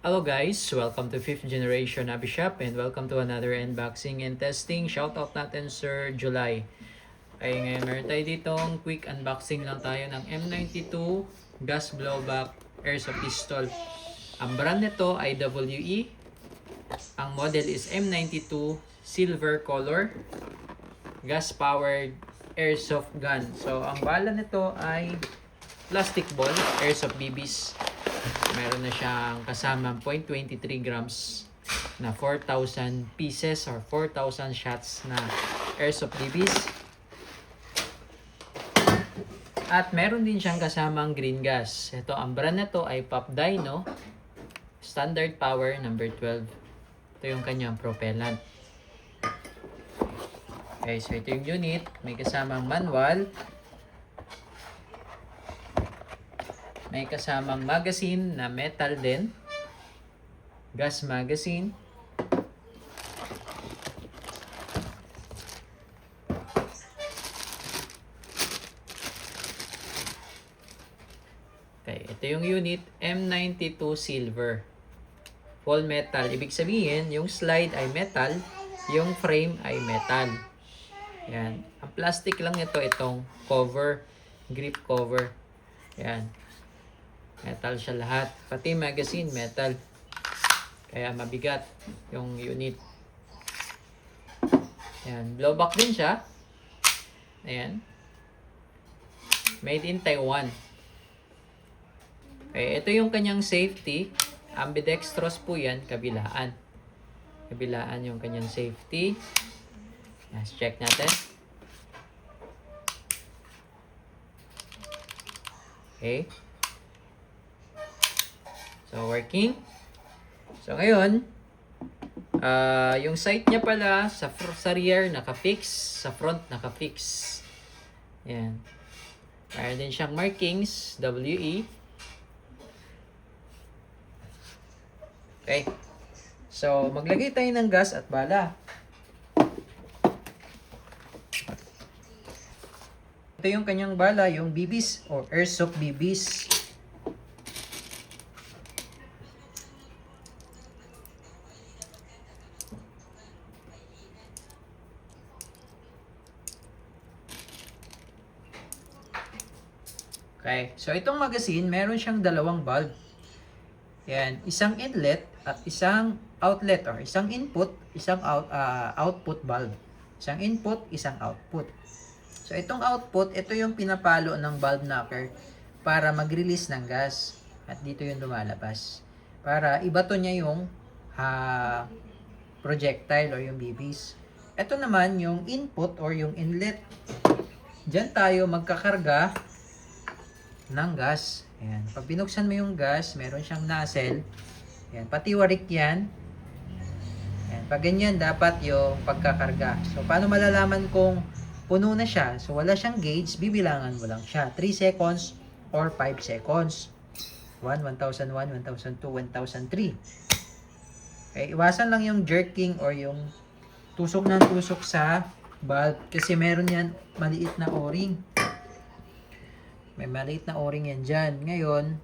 Hello guys, welcome to 5th Generation Hobby Shop and welcome to another unboxing and testing. Shoutout natin Sir July. Ay ngayon meron tayo ditong quick unboxing lang tayo ng M92 Gas Blowback Airsoft Pistol. Ang brand nito ay WE. Ang model is M92 Silver Color Gas Powered Airsoft Gun. So ang bala nito ay plastic ball, Airsoft BBs. Meron na siyang kasamang 0.23 grams na 4,000 pieces or 4,000 shots na Airsoft BBs. At meron din siyang kasamang green gas. Ito, ang brand na to ay Pop Dino Standard Power number 12. Ito yung kanyang propellant. Okay, so ito yung unit. May kasamang manual. May kasamang magazine na metal din. Gas magazine. Okay, ito yung unit M92 Silver. Full metal. Ibig sabihin, yung slide ay metal, yung frame ay metal. Yan. Ang plastic lang ito, itong cover, grip cover. Yan. Metal siya lahat. Pati magazine, metal. Kaya mabigat yung unit. Ayan. Blowback din siya. Ayan. Made in Taiwan. Okay, ito yung kanyang safety. Ambidextrous po yan, kabilaan. Kabilaan yung kanyang safety. Let's check natin. Okay. So, working. So, ngayon, yung sight niya pala, sa rear, naka-fix. Sa front, naka-fix. Ayan. Mayroon din siyang markings, WE. Okay. So, maglagay tayo ng gas at bala. Ito yung kanyang bala, yung BBs, or Airsoft BBs. Okay, so itong magazine, meron siyang dalawang bulb. Yan, isang inlet at isang outlet or isang input, isang output bulb. Isang input, isang output. So itong output, ito yung pinapalo ng bulb knocker para mag-release ng gas. At dito yung lumalabas. Para ibato niya yung projectile or yung BBs. Ito naman yung input or yung inlet. Diyan tayo magkakarga ng gas. Ayan. Pag binuksan mo yung gas, meron siyang nozzle. Ayan. Pati warik yan. Ayan. Pag ganyan, dapat yung pagkakarga. So, paano malalaman kung puno na siya? So, wala siyang gauge. Bibilangan mo lang siya. 3 seconds or 5 seconds. 1, 1001, 1002, 1003. Okay. Iwasan lang yung jerking or yung tusok ng tusok sa bulb. Kasi meron yan maliit na o-ring. May maliit na o-ring yan dyan. Ngayon,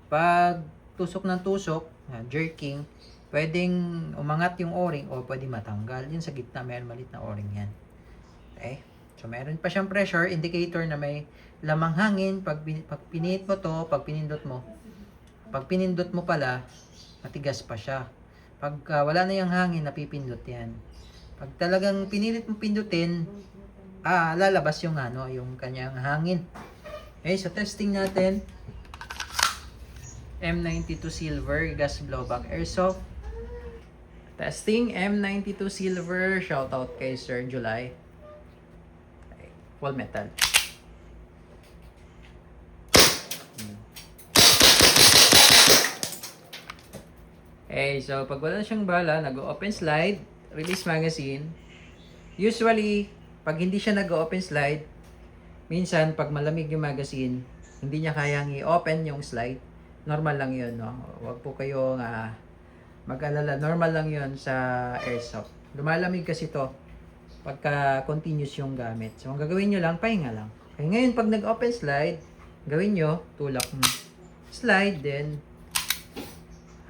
pag tusok ng tusok, jerking, pwedeng umangat yung o-ring o pwede matanggal. Yun sa gitna, may maliit na o-ring yan. Okay? So, meron pa siyang pressure indicator na may lamang hangin. Pag pinihit mo to, pag pinindot mo pala, matigas pa siya. Pag wala na yung hangin, napipindot yan. Pag talagang pinilit mo pindutin, lalabas yung yung kanyang hangin. Okay, so testing natin. M92 Silver Gas Blowback Airsoft. Testing M92 Silver. Shoutout kay Sir July. Okay, full metal. Okay, so pag wala siyang bala, nag-open slide, release magazine. Usually, pag hindi siya nag-open slide, minsan, pag malamig yung magazine, hindi niya kayang i-open yung slide. Normal lang yun, no? Huwag po kayong mag-alala. Normal lang yun sa airsoft. Lumalamig kasi to pagka continuous yung gamit. So, ang gagawin nyo lang, pahinga lang. Okay, ngayon, pag nag-open slide, gawin nyo, tulak mo. Slide, then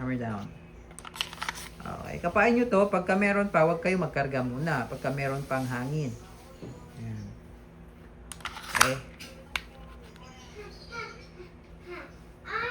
Hammer down. Okay. Kapain nyo to. Pagka meron pa, huwag kayo magkarga muna. Pagka meron pang hangin. Ayan. Okay.